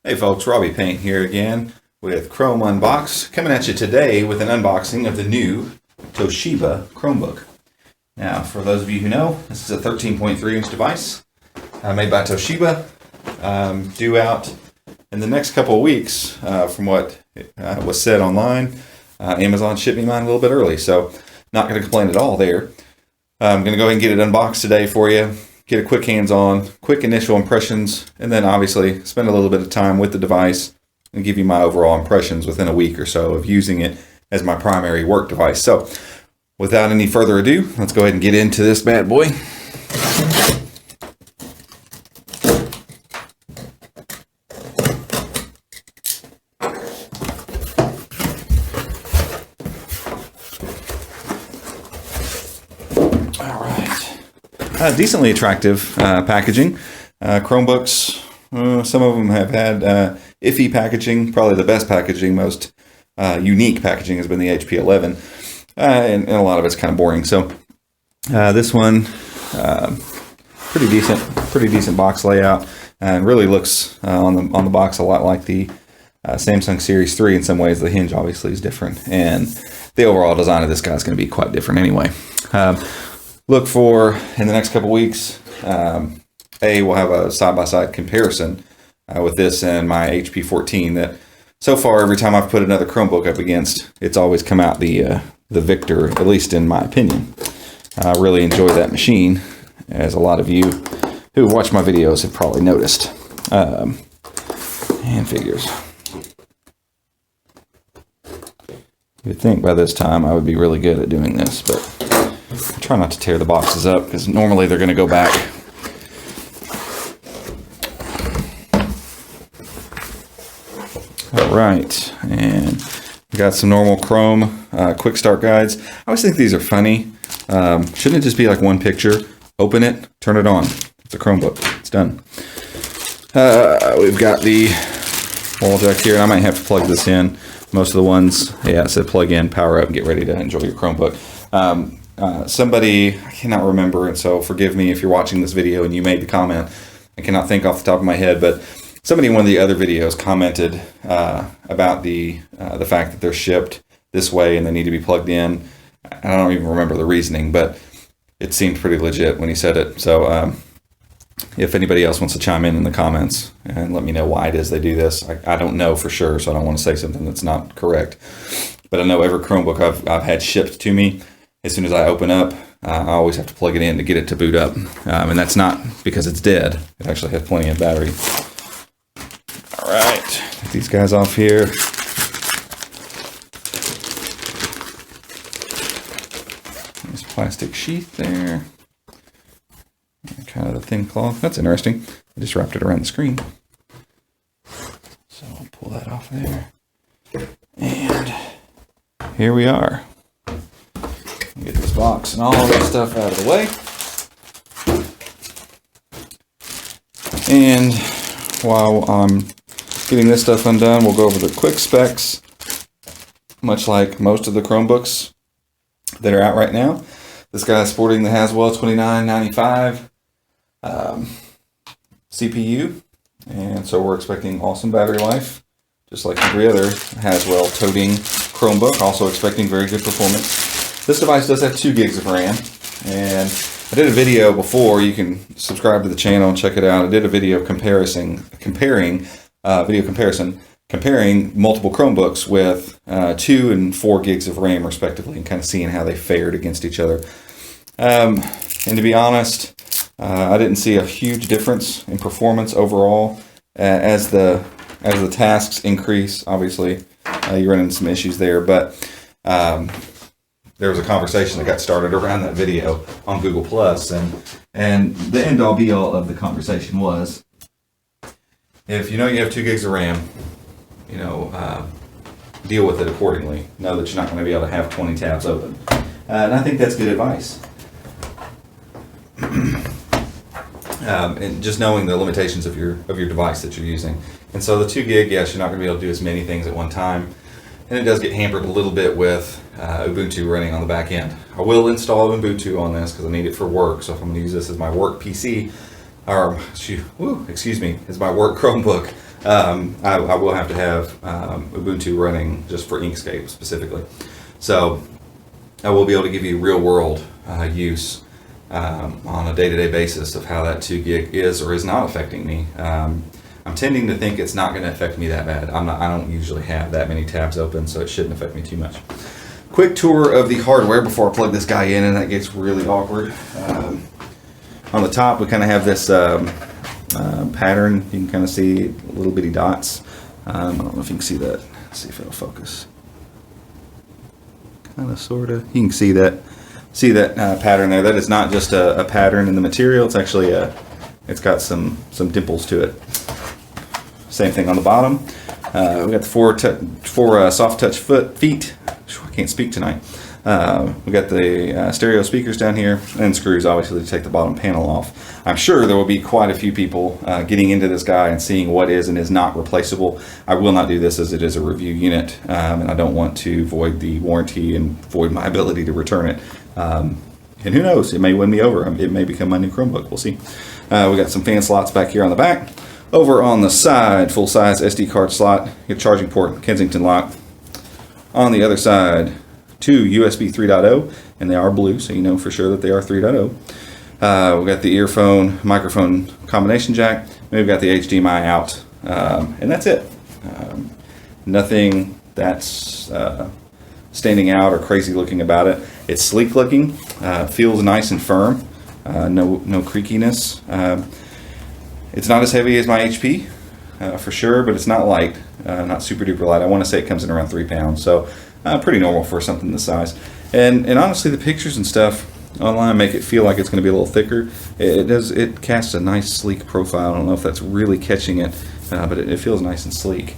Hey folks, Robbie Paint here again with Chrome Unbox, coming at you today with an unboxing of the new Toshiba Chromebook. Now, for those of you who know, this is a 13.3-inch device made by Toshiba, due out in the next couple of weeks from what was said online. Amazon shipped me mine a little bit early, so not going to complain at all there. I'm going to go ahead and get it unboxed today for you. Get a quick hands-on, quick initial impressions, and then obviously spend a little bit of time with the device and give you my overall impressions within a week or so of using it as my primary work device. So without any further ado, let's go ahead and get into this bad boy. Decently attractive packaging. Chromebooks, some of them have had iffy packaging. Probably the best packaging, most unique packaging has been the HP 11, and a lot of it's kind of boring. So this one, pretty decent box layout, and really looks on the box a lot like the Samsung Series 3 in some ways. The hinge obviously is different, and the overall design of this guy is going to be quite different anyway. Look for, in the next couple weeks, we'll have a side-by-side comparison with this and my HP 14 that so far every time I've put another Chromebook up against, it's always come out the victor, at least in my opinion. I really enjoy that machine, as a lot of you who have watched my videos have probably noticed. And figures. You'd think by this time I would be really good at doing this, but I try not to tear the boxes up because normally they're going to go back. All right, and we got some normal Chrome quick start guides. I always think these are funny. Shouldn't it just be like one picture? Open it, turn it on. It's a Chromebook. It's done. We've got the wall jack here, and I might have to plug this in. Most of the ones, yeah, it said plug in, power up, and get ready to enjoy your Chromebook. Somebody, I cannot remember, and so forgive me if you're watching this video and you made the comment. I cannot think off the top of my head, but somebody in one of the other videos commented about the fact that they're shipped this way and they need to be plugged in. I don't even remember the reasoning, but it seemed pretty legit when he said it. So if anybody else wants to chime in the comments and let me know why it is they do this, I don't know for sure, so I don't want to say something that's not correct. But I know every Chromebook I've had shipped to me, as soon as I open up, I always have to plug it in to get it to boot up. And that's not because it's dead. It actually has plenty of battery. All right, take these guys off here. Nice plastic sheath there. And kind of the thin cloth. That's interesting. I just wrapped it around the screen. So I'll pull that off there. And here we are. Get this box and all this stuff out of the way. And while I'm getting this stuff undone, we'll go over the quick specs. Much like most of the Chromebooks that are out right now, this guy's sporting the Haswell 2995 CPU, and so we're expecting awesome battery life, just like every other Haswell toting Chromebook. Also expecting very good performance. This device does have 2 gigs of RAM, and I did a video before. You can subscribe to the channel and check it out. I did a video comparing multiple Chromebooks with 2 and 4 gigs of RAM respectively, and kind of seeing how they fared against each other. And to be honest, I didn't see a huge difference in performance overall. As the tasks increase, obviously you run into some issues there, but there was a conversation that got started around that video on Google Plus, and the end all be all of the conversation was, if you know you have 2 gigs of RAM, deal with it accordingly. Know that you're not going to be able to have 20 tabs open, and I think that's good advice. And just knowing the limitations of your device that you're using, and so the 2 gig, yes, you're not going to be able to do as many things at one time. And it does get hampered a little bit with Ubuntu running on the back end. I will install Ubuntu on this because I need it for work. So if I'm going to use this as my work PC, or as my work Chromebook, I will have to have Ubuntu running just for Inkscape specifically. So I will be able to give you real world use on a day-to-day basis of how that 2 gig is or is not affecting me. I'm tending to think it's not going to affect me that bad. I don't usually have that many tabs open, so it shouldn't affect me too much. Quick tour of the hardware before I plug this guy in, and that gets really awkward. On the top, we kind of have this pattern. You can kind of see little bitty dots. I don't know if you can see that. Let's see if it'll focus. Kind of, sort of. You can see that. See that pattern there. That is not just a pattern in the material. It's actually it's got some dimples to it. Same thing on the bottom. We got the four soft touch feet. I can't speak tonight. We got the stereo speakers down here and screws, obviously, to take the bottom panel off. I'm sure there will be quite a few people getting into this guy and seeing what is and is not replaceable. I will not do this as it is a review unit, and I don't want to void the warranty and void my ability to return it. And who knows, it may win me over. It may become my new Chromebook. We'll see. We got some fan slots back here on the back. Over on the side, full-size SD card slot, your charging port, Kensington lock. On the other side, 2 USB 3.0, and they are blue, so you know for sure that they are 3.0. We got the earphone, microphone combination jack, and we've got the HDMI out, and that's it. Nothing that's standing out or crazy looking about it. It's sleek looking, feels nice and firm, no creakiness. It's not as heavy as my HP, for sure, but it's not light, not super duper light. I want to say it comes in around 3 pounds, so pretty normal for something this size. And honestly, the pictures and stuff online make it feel like it's going to be a little thicker. It casts a nice sleek profile. I don't know if that's really catching it, but it feels nice and sleek.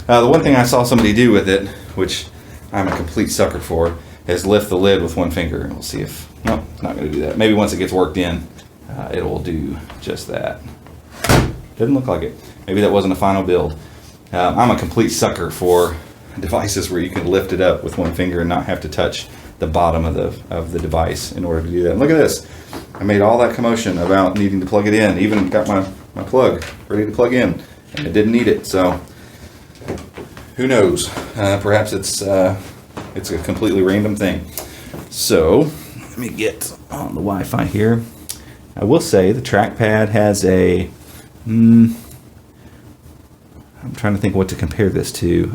The one thing I saw somebody do with it, which I'm a complete sucker for, is lift the lid with one finger. And we'll see if, no, it's not going to do that. Maybe once it gets worked in, it will do just that. Doesn't look like it. Maybe that wasn't a final build. I'm a complete sucker for devices where you can lift it up with one finger and not have to touch the bottom of the device in order to do that. And look at this. I made all that commotion about needing to plug it in. Even got my plug ready to plug in, and it didn't need it. So who knows? Perhaps it's a completely random thing. So let me get on the Wi-Fi here. I will say the trackpad has a I'm trying to think what to compare this to.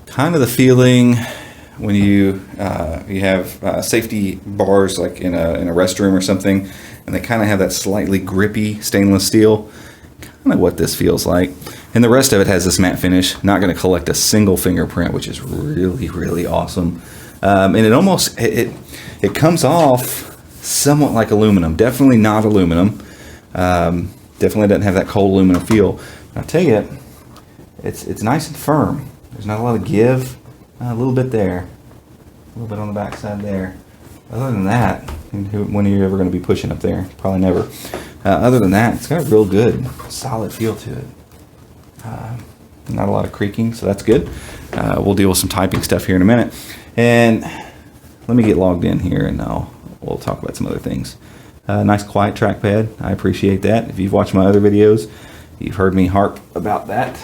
Kind of the feeling when you have safety bars like in a restroom or something, and they kind of have that slightly grippy stainless steel. Kind of what this feels like. And the rest of it has this matte finish. Not going to collect a single fingerprint, which is really, really awesome. And it almost it comes off somewhat like aluminum. Definitely not aluminum. Definitely doesn't have that cold aluminum feel. I'll tell you, it's nice and firm. There's not a lot of give. A little bit there, a little bit on the back side there. Other than that, when are you ever going to be pushing up there? Probably never. Other than that, it's got a real good, solid feel to it. Not a lot of creaking, so that's good. We'll deal with some typing stuff here in a minute. And let me get logged in here, and we'll talk about some other things. Nice quiet trackpad. I appreciate that. If you've watched my other videos, you've heard me harp about that.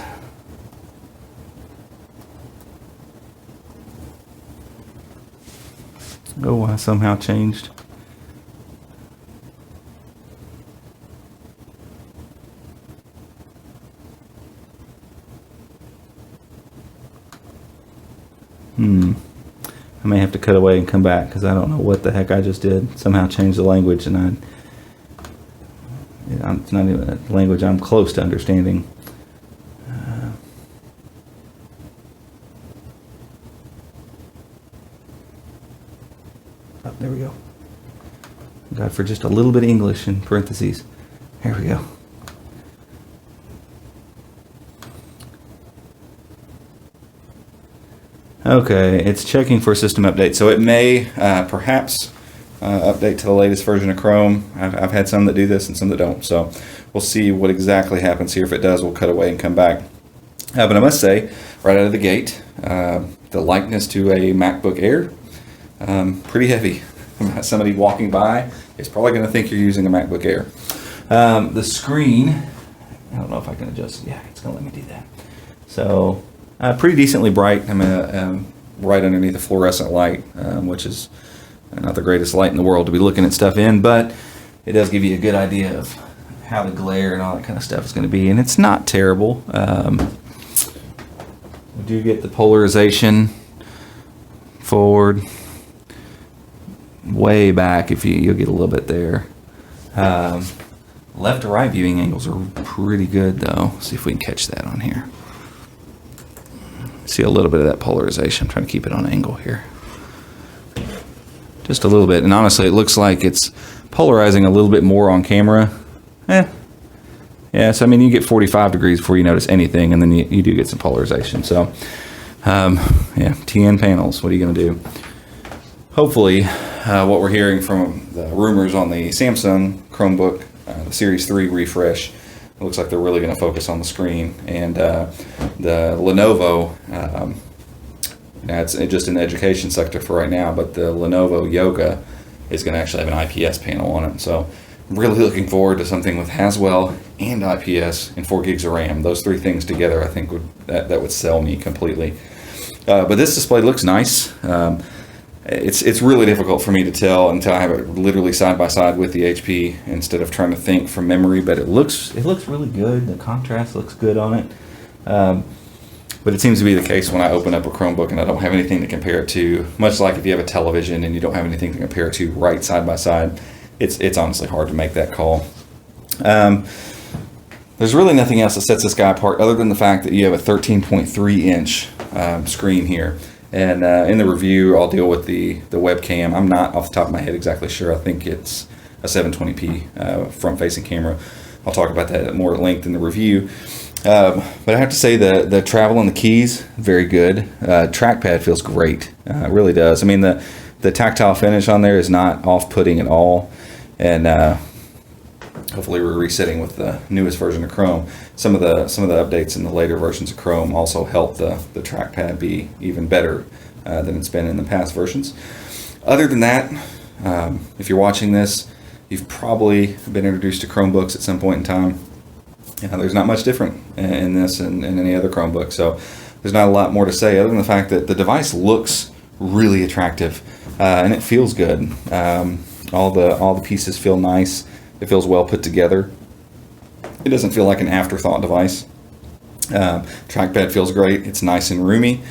Oh, I somehow changed. I may have to cut away and come back because I don't know what the heck I just did. Somehow changed the language, and it's not even a language I'm close to understanding. Oh, there we go. Got for just a little bit of English in parentheses. There we go. Okay, it's checking for a system update, so it may perhaps update to the latest version of Chrome. I've had some that do this and some that don't, so we'll see what exactly happens here. If it does, we'll cut away and come back. But I must say, right out of the gate, the likeness to a MacBook Air, pretty heavy. Somebody walking by is probably going to think you're using a MacBook Air. The screen I don't know if I can adjust. Yeah, it's going to let me do that. So pretty decently bright. I'm right underneath the fluorescent light, which is not the greatest light in the world to be looking at stuff in, but it does give you a good idea of how the glare and all that kind of stuff is going to be, and it's not terrible. We do get the polarization forward, way back, if you'll get a little bit there. Left to right viewing angles are pretty good though. See if we can catch that on here. See a little bit of that polarization. I'm trying to keep it on angle here. Just a little bit, and honestly it looks like it's polarizing a little bit more on camera. Yeah, so I mean you get 45 degrees before you notice anything, and then you do get some polarization. So yeah, TN panels, what are you going to do? Hopefully what we're hearing from the rumors on the Samsung Chromebook, the Series 3 refresh, it looks like they're really going to focus on the screen. And the Lenovo, it's just in the education sector for right now, but the Lenovo Yoga is going to actually have an IPS panel on it. So I'm really looking forward to something with Haswell and IPS and 4 gigs of RAM. Those three things together, I think that would sell me completely. But this display looks nice. It's really difficult for me to tell until I have it literally side by side with the HP instead of trying to think from memory. But it looks really good. The contrast looks good on it. But it seems to be the case when I open up a Chromebook and I don't have anything to compare it to. Much like if you have a television and you don't have anything to compare it to right side by side, it's honestly hard to make that call. There's really nothing else that sets this guy apart other than the fact that you have a 13.3 inch screen here. And in the review, I'll deal with the webcam. I'm not off the top of my head exactly sure. I think it's a 720p front-facing camera. I'll talk about that at more length in the review. But I have to say the travel and the keys, very good. Trackpad feels great. It really does. I mean, the tactile finish on there is not off-putting at all. And hopefully we're resetting with the newest version of Chrome. Some of the updates in the later versions of Chrome also help the trackpad be even better than it's been in the past versions. Other than that, if you're watching this, you've probably been introduced to Chromebooks at some point in time. There's not much different in this and any other Chromebook, so there's not a lot more to say other than the fact that the device looks really attractive and it feels good. All the pieces feel nice. It feels well put together. It doesn't feel like an afterthought device. Trackpad feels great. It's nice and roomy.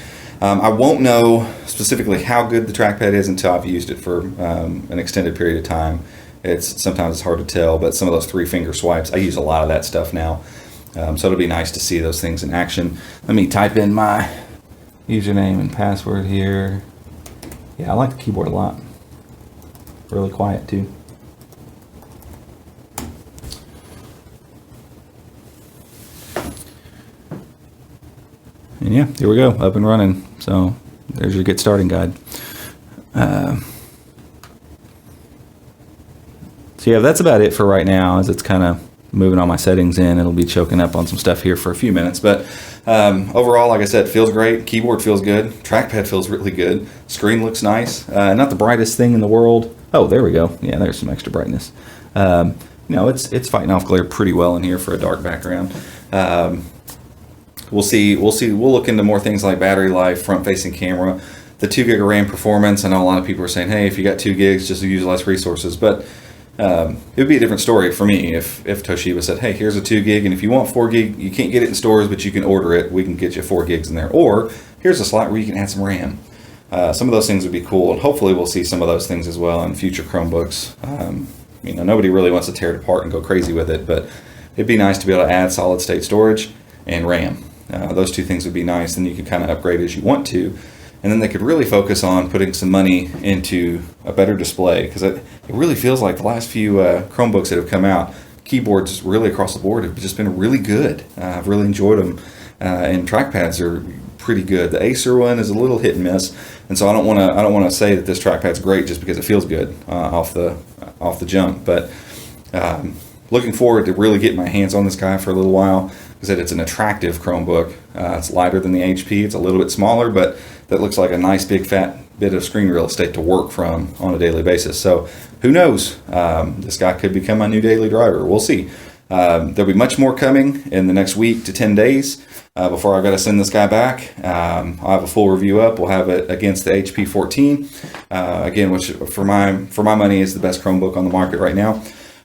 I won't know specifically how good the trackpad is until I've used it for an extended period of time. Sometimes it's hard to tell, but some of those 3-finger swipes, I use a lot of that stuff now. So it'll be nice to see those things in action. Let me type in my username and password here. Yeah, I like the keyboard a lot. Really quiet too. And yeah, here we go, up and running. So there's your get starting guide. So yeah, that's about it for right now, as it's kind of moving all my settings in. It'll be choking up on some stuff here for a few minutes, but overall, like I said, it feels great. Keyboard feels good. Trackpad feels really good. Screen looks nice. Not the brightest thing in the world. Oh, there we go. Yeah, there's some extra brightness. It's fighting off glare pretty well in here for a dark background. We'll see. We'll look into more things like battery life, front-facing camera, the 2 gig of RAM performance. I know a lot of people are saying, hey, if you got 2 gigs, just use less resources. But it would be a different story for me if Toshiba said, hey, here's a 2 gig, and if you want 4 gig, you can't get it in stores, but you can order it. We can get you 4 gigs in there. Or here's a slot where you can add some RAM. Some of those things would be cool, and hopefully we'll see some of those things as well in future Chromebooks. Nobody really wants to tear it apart and go crazy with it, but it'd be nice to be able to add solid-state storage and RAM. Those two things would be nice. Then you can kind of upgrade as you want to, and then they could really focus on putting some money into a better display, because it really feels like the last few Chromebooks that have come out, keyboards really across the board have just been really good. I've really enjoyed them, and trackpads are pretty good. The Acer one is a little hit and miss, and so I don't want to say that this trackpad's great just because it feels good off the jump. But looking forward to really getting my hands on this guy for a little while. I said it's an attractive Chromebook. It's lighter than the HP. It's a little bit smaller, but that looks like a nice big fat bit of screen real estate to work from on a daily basis. So who knows? This guy could become my new daily driver. We'll see. There'll be much more coming in the next week to 10 days before I've got to send this guy back. I'll have a full review up. We'll have it against the HP 14, again, which for my money is the best Chromebook on the market right now,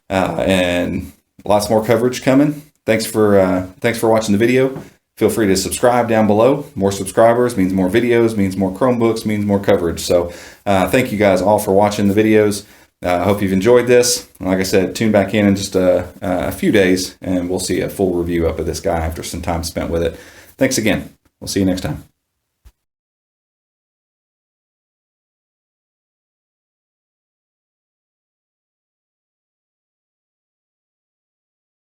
and lots more coverage coming. Thanks for watching the video. Feel free to subscribe down below. More subscribers means more videos, means more Chromebooks, means more coverage. So thank you guys all for watching the videos. I hope you've enjoyed this. Like I said, tune back in just a few days, and we'll see a full review up of this guy after some time spent with it. Thanks again. We'll see you next time.